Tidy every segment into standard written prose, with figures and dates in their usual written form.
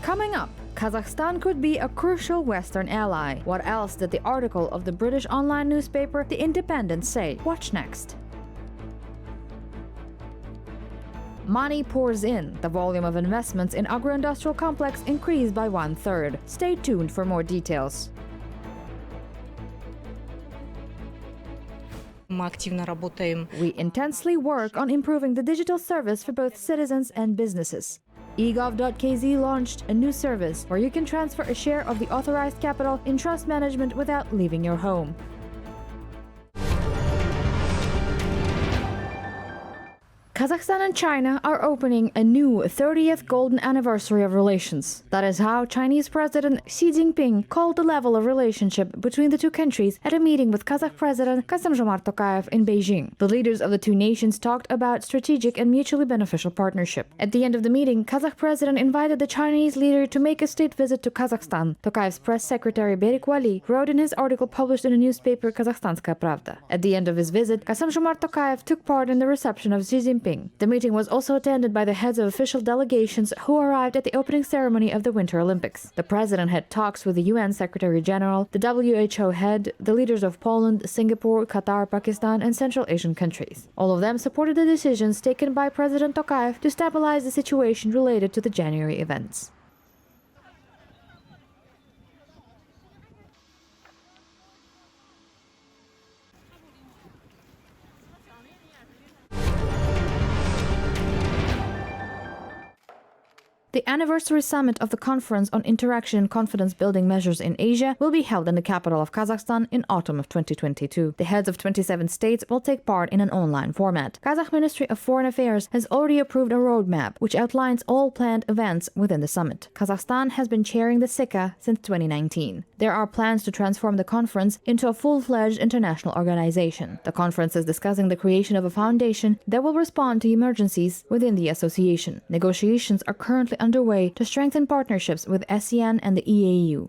Coming up, Kazakhstan could be a crucial Western ally. What else did the article of the British online newspaper The Independent say? Watch next. Money pours in. The volume of investments in agro-industrial complex increased by 1/3. Stay tuned for more details. We intensely work on improving the digital service for both citizens and businesses. Egov.kz launched a new service where you can transfer a share of the authorized capital in trust management without leaving your home. Kazakhstan and China are opening a new 30th golden anniversary of relations. That is how Chinese President Xi Jinping called the level of relationship between the two countries at a meeting with Kazakh President Tokayev in Beijing. The leaders of the two nations talked about strategic and mutually beneficial partnership. At the end of the meeting, Kazakh President invited the Chinese leader to make a state visit to Kazakhstan. Tokayev's press secretary Joly wrote in his article published in the newspaper Казахстанская правда. At the end of his visit, Kassam-Jomart Tokayev took part in the reception of Xi Jinping. The meeting was also attended by the heads of official delegations who arrived at the opening ceremony of the Winter Olympics. The president had talks with the UN Secretary General, the WHO head, the leaders of Poland, Singapore, Qatar, Pakistan, and Central Asian countries. All of them supported the decisions taken by President Tokayev to stabilize the situation related to the January events. The anniversary summit of the Conference on Interaction and Confidence Building Measures in Asia will be held in the capital of Kazakhstan in autumn of 2022. The heads of 27 states will take part in an online format. Kazakh Ministry of Foreign Affairs has already approved a roadmap which outlines all planned events within the summit. Kazakhstan has been chairing the CICA since 2019. There are plans to transform the conference into a full-fledged international organization. The conference is discussing the creation of a foundation that will respond to emergencies within the association. Negotiations are currently underway to strengthen partnerships with ASEAN and the EAU.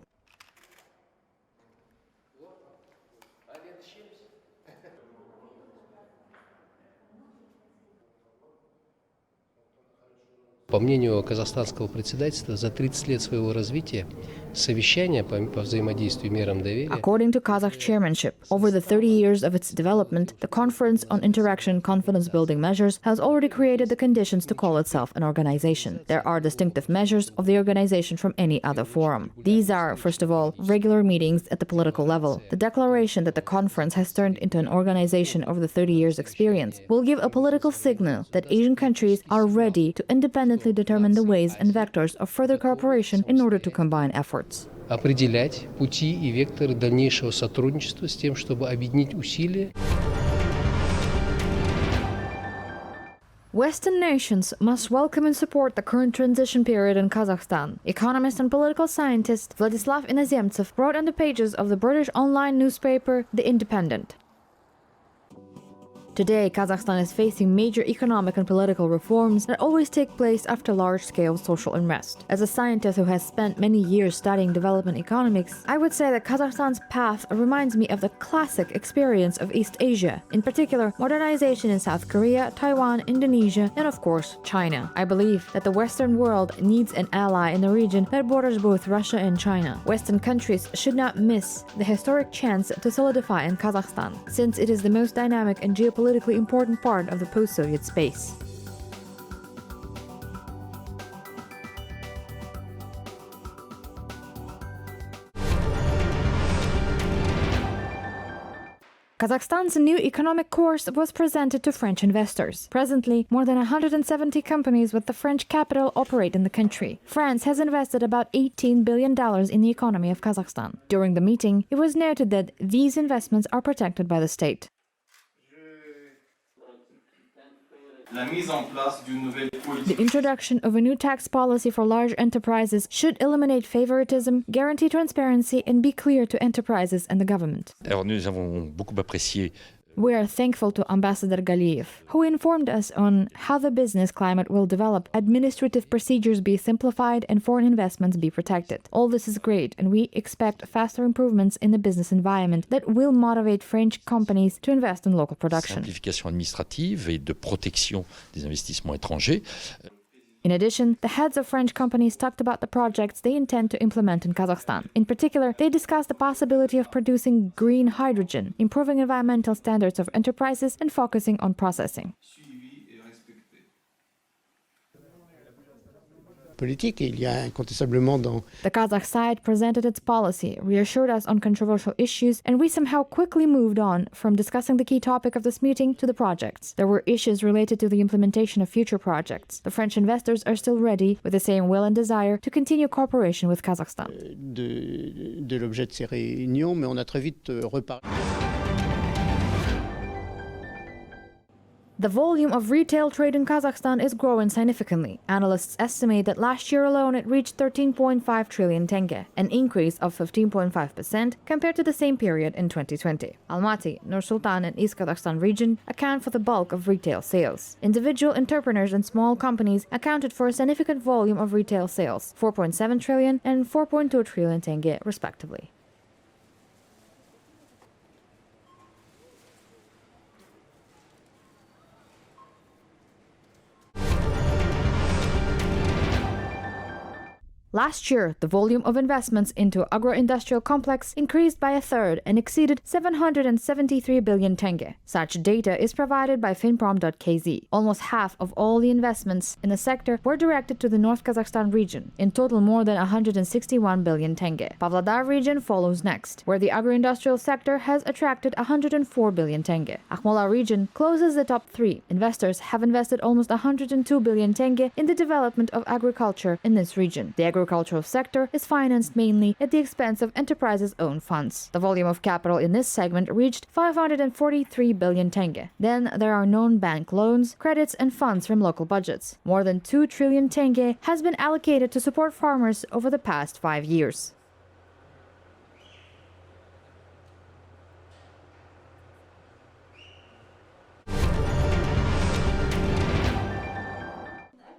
По мнению казахстанского председательства, за 30 лет своего развития совещания по взаимодействию и мерам доверия. According to Kazakh chairmanship, over the 30 years of its development, the Conference on Interaction and Confidence Building Measures has already created the conditions to call itself an organization. There are distinctive measures of the organization from any other forum. These are, first of all, regular meetings at the political level. The declaration that the conference has turned into an organization over the 30 years' experience will give a political signal that Asian countries are ready to independently determine the ways and vectors of further cooperation in order to combine efforts. Определять пути и векторы дальнейшего сотрудничества с тем, чтобы объединить усилия. Western nations must welcome and support the current transition period in Kazakhstan. Economist and political scientist Vladislav Inozemtsev wrote on the pages of the British online newspaper The Independent. Today, Kazakhstan is facing major economic and political reforms that always take place after large-scale social unrest. As a scientist who has spent many years studying development economics, I would say that Kazakhstan's path reminds me of the classic experience of East Asia, in particular modernization in South Korea, Taiwan, Indonesia, and of course, China. I believe that the Western world needs an ally in the region that borders both Russia and China. Western countries should not miss the historic chance to solidify in Kazakhstan, since it is the most dynamic and geopolitically important part of the post-Soviet space. Kazakhstan's new economic course was presented to French investors. Presently, more than 170 companies with the French capital operate in the country. France has invested about $18 billion in the economy of Kazakhstan. During the meeting, it was noted that these investments are protected by the state. The introduction of a new tax policy for large enterprises should eliminate favoritism, guarantee transparency, and be clear to enterprises and the government. We are thankful to Ambassador Galiev, who informed us on how the business climate will develop, administrative procedures be simplified, and foreign investments be protected. All this is great, and we expect faster improvements in the business environment that will motivate French companies to invest in local production. Simplification administrative et de protection des investissements étrangers. In addition, the heads of French companies talked about the projects they intend to implement in Kazakhstan. In particular, they discussed the possibility of producing green hydrogen, improving environmental standards of enterprises, and focusing on processing. Politique, et il y a incontestablement dans The Kazakh side presented its policy, reassured us on controversial issues, and we somehow quickly moved on from discussing the key topic of this meeting to the projects. There were issues related to the implementation of future projects. The French investors are still ready, with the same will and desire, to continue cooperation with Kazakhstan. de l'objet de ces réunions, mais on a très vite reparlé. The volume of retail trade in Kazakhstan is growing significantly. Analysts estimate that last year alone it reached 13.5 trillion tenge, an increase of 15.5% compared to the same period in 2020. Almaty, Nur-Sultan, and East Kazakhstan region account for the bulk of retail sales. Individual entrepreneurs and small companies accounted for a significant volume of retail sales, 4.7 trillion and 4.2 trillion tenge, respectively. Last year, the volume of investments into agro-industrial complex increased by a third and exceeded 773 billion tenge. Such data is provided by Finprom.kz. Almost half of all the investments in the sector were directed to the North Kazakhstan region, in total more than 161 billion tenge. Pavlodar region follows next, where the agro-industrial sector has attracted 104 billion tenge. Akmola region closes the top three. Investors have invested almost 102 billion tenge in the development of agriculture in this region. The agricultural sector is financed mainly at the expense of enterprises' own funds. The volume of capital in this segment reached 543 billion tenge. Then there are non-bank loans, credits, and funds from local budgets. More than 2 trillion tenge has been allocated to support farmers over the past 5 years.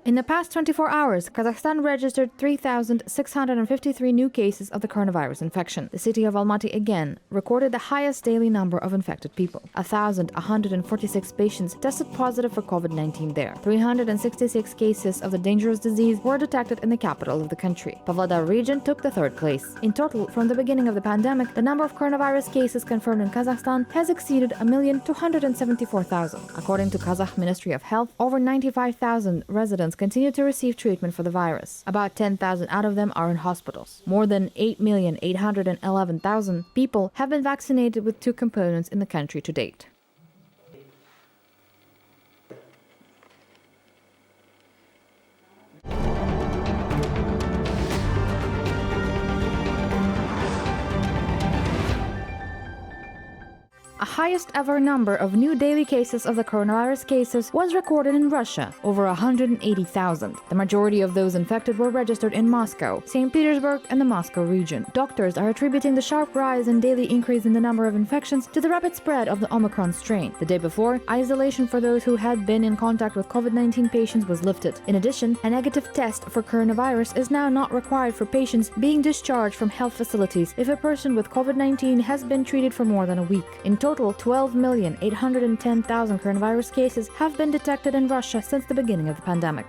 In the past 24 hours, Kazakhstan registered 3,653 new cases of the coronavirus infection. The city of Almaty again recorded the highest daily number of infected people. 1,146 patients tested positive for COVID-19 there. 366 cases of the dangerous disease were detected in the capital of the country. Pavlodar region took the third place. In total, from the beginning of the pandemic, the number of coronavirus cases confirmed in Kazakhstan has exceeded 1,274,000. According to Kazakh Ministry of Health, over 95,000 residents continue to receive treatment for the virus. About 10,000 out of them are in hospitals. More than 8,811,000 people have been vaccinated with 2 components in the country to date. A highest ever number of new daily cases of the coronavirus cases was recorded in Russia, over 180,000. The majority of those infected were registered in Moscow, St. Petersburg, and the Moscow region. Doctors are attributing the sharp rise and daily increase in the number of infections to the rapid spread of the Omicron strain. The day before, isolation for those who had been in contact with COVID-19 patients was lifted. In addition, a negative test for coronavirus is now not required for patients being discharged from health facilities if a person with COVID-19 has been treated for more than a week. In total, 12,810,000 coronavirus cases have been detected in Russia since the beginning of the pandemic.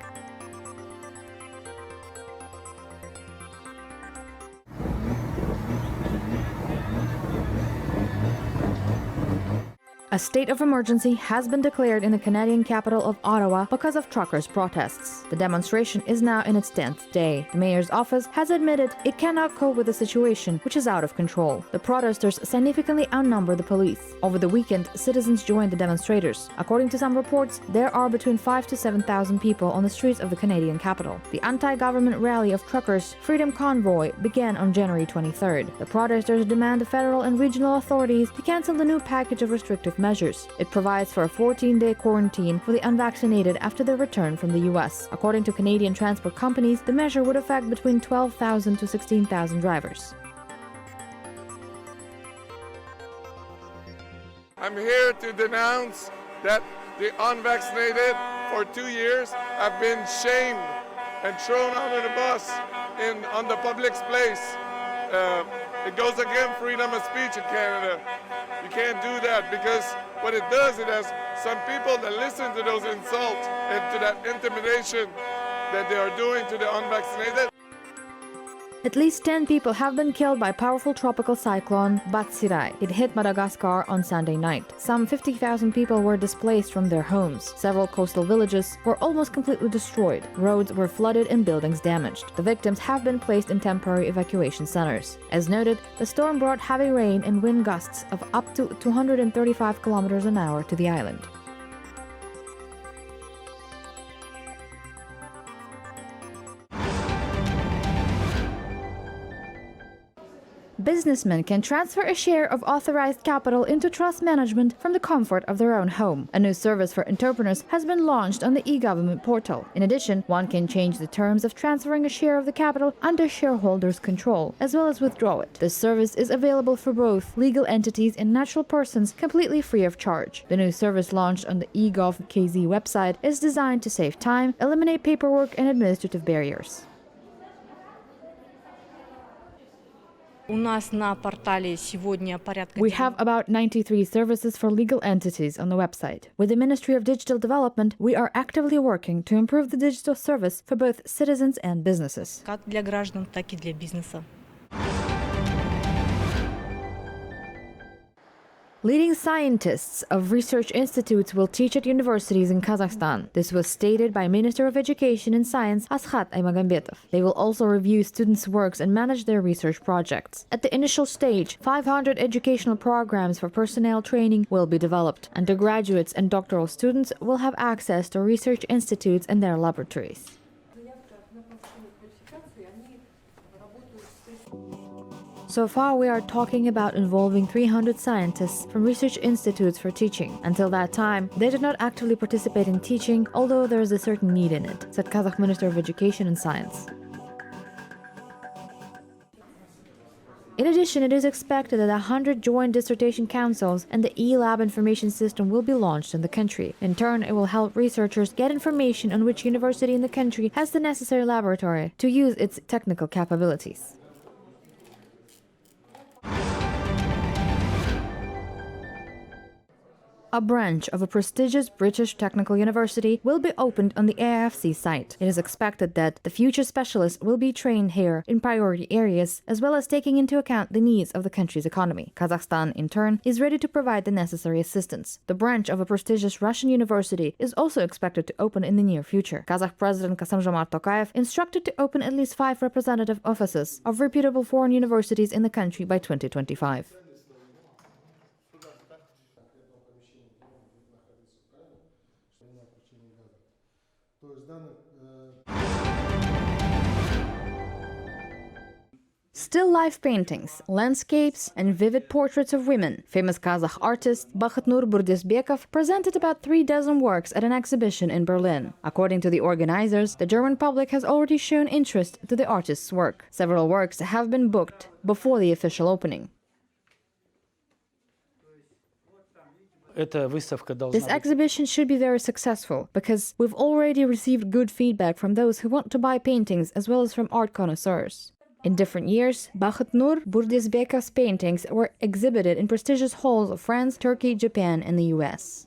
A state of emergency has been declared in the Canadian capital of Ottawa because of truckers' protests. The demonstration is now in its 10th day. The mayor's office has admitted it cannot cope with the situation, which is out of control. The protesters significantly outnumber the police. Over the weekend, citizens joined the demonstrators. According to some reports, there are between 5,000 to 7,000 people on the streets of the Canadian capital. The anti-government rally of truckers, Freedom Convoy, began on January 23rd. The protesters demand the federal and regional authorities to cancel the new package of restrictive measures. It provides for a 14-day quarantine for the unvaccinated after their return from the U.S. According to Canadian transport companies, the measure would affect between 12,000 to 16,000 drivers. I'm here to denounce that the unvaccinated for 2 years have been shamed and thrown under the bus on the public place. It goes against freedom of speech in Canada. You can't do that because what it does, it has some people that listen to those insults and to that intimidation that they are doing to the unvaccinated. At least 10 people have been killed by powerful tropical cyclone Batsirai. It hit Madagascar on Sunday night. Some 50,000 people were displaced from their homes. Several coastal villages were almost completely destroyed. Roads were flooded and buildings damaged. The victims have been placed in temporary evacuation centers. As noted, the storm brought heavy rain and wind gusts of up to 235 kilometers an hour to the island. Businessmen can transfer a share of authorized capital into trust management from the comfort of their own home. A new service for entrepreneurs has been launched on the e-government portal. In addition, one can change the terms of transferring a share of the capital under shareholders' control, as well as withdraw it. This service is available for both legal entities and natural persons completely free of charge. The new service launched on the Egov.kz website is designed to save time, eliminate paperwork and administrative barriers. We have about 93 services for legal entities on the website. With the Ministry of Digital Development, we are actively working to improve the digital service for both citizens and businesses. как для граждан, так и для бизнеса. Leading scientists of research institutes will teach at universities in Kazakhstan. This was stated by Minister of Education and Science Ashat Aymagambetov. They will also review students' works and manage their research projects. At the initial stage, 500 educational programs for personnel training will be developed. Undergraduates and doctoral students will have access to research institutes and their laboratories. So far, we are talking about involving 300 scientists from research institutes for teaching. Until that time, they did not actively participate in teaching, although there is a certain need in it, said Kazakh Minister of Education and Science. In addition, it is expected that 100 joint dissertation councils and the e-lab information system will be launched in the country. In turn, it will help researchers get information on which university in the country has the necessary laboratory to use its technical capabilities. A branch of a prestigious British technical university will be opened on the AIFC site. It is expected that the future specialists will be trained here in priority areas, as well as taking into account the needs of the country's economy. Kazakhstan, in turn, is ready to provide the necessary assistance. The branch of a prestigious Russian university is also expected to open in the near future. Kazakh President Kassym-Jomart Tokayev instructed to open at least 5 representative offices of reputable foreign universities in the country by 2025. Still life paintings, landscapes, and vivid portraits of women. Famous Kazakh artist Bakhtnur Burdesbekov presented about 36 works at an exhibition in Berlin. According to the organizers, the German public has already shown interest to the artist's work. Several works have been booked before the official opening. This exhibition should be very successful because we've already received good feedback from those who want to buy paintings as well as from art connoisseurs. In different years, Bakhtnur Burdesbekov's paintings were exhibited in prestigious halls of France, Turkey, Japan, and the US.